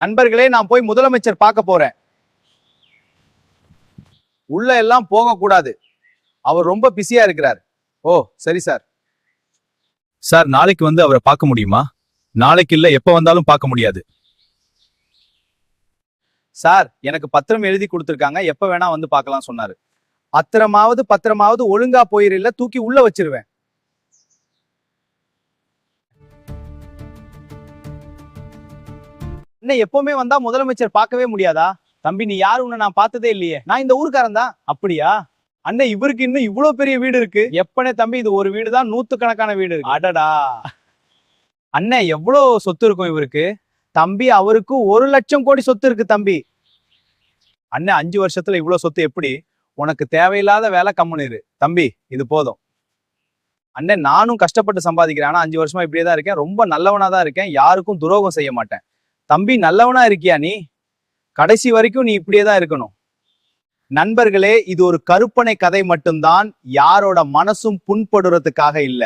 நண்பர்களே, நான் போய் முதலமைச்சர் பார்க்க போறேன். உள்ள எல்லாம் போக கூடாது. அவர் ரொம்ப பிஸியா இருக்கிறார். ஓ, சரி சார். சார், நாளைக்கு வந்து அவரை பார்க்க முடியுமா? நாளைக்கு இல்ல, எப்ப வந்தாலும் பார்க்க முடியாது. சார், எனக்கு பத்திரம் எழுதி கொடுத்திருக்காங்க, எப்ப வேணா வந்து பார்க்கலாம் சொன்னாரு. பத்திரமாவது ஒழுங்கா போயிரல, தூக்கி உள்ள வச்சிருவேன். என்ன எப்பவுமே வந்தா முதலமைச்சர் பார்க்கவே முடியாதா? தம்பி, நீ யாரு? உன்னை நான் பார்த்ததே இல்லையே. நான் இந்த ஊருக்காரன் தான். அப்படியா? அண்ணே, இவருக்கு இன்னும் இவ்வளவு பெரிய வீடு இருக்கு. எப்பனே தம்பி, இது ஒரு வீடு தான், 100கணக்கான வீடு இருக்கு. அடடா. அண்ணே, எவ்வளவு சொத்து இருக்கும் இவருக்கு? தம்பி, அவருக்கு 1,00,000 கோடி சொத்து இருக்கு தம்பி. அண்ணே, 5 வருஷத்துல இவ்வளவு சொத்து எப்படி? உனக்கு தேவையில்லாத வேலை, கம்முனிரு தம்பி, இது போதும். அண்ணே, நானும் கஷ்டப்பட்டு சம்பாதிக்கிறேன். ஆனா 5 வருஷமா இப்படியே தான் இருக்கேன். ரொம்ப நல்லவனா தான் இருக்கேன். யாருக்கும் துரோகம் செய்ய மாட்டேன். தம்பி, நல்லவனா இருக்கியா நீ? கடைசி வரைக்கும் நீ இப்படியே தான் இருக்கணும். நண்பர்களே, இது ஒரு கற்பனை கதை மட்டும்தான். யாரோட மனசும் புண்படுறதுக்காக இல்ல.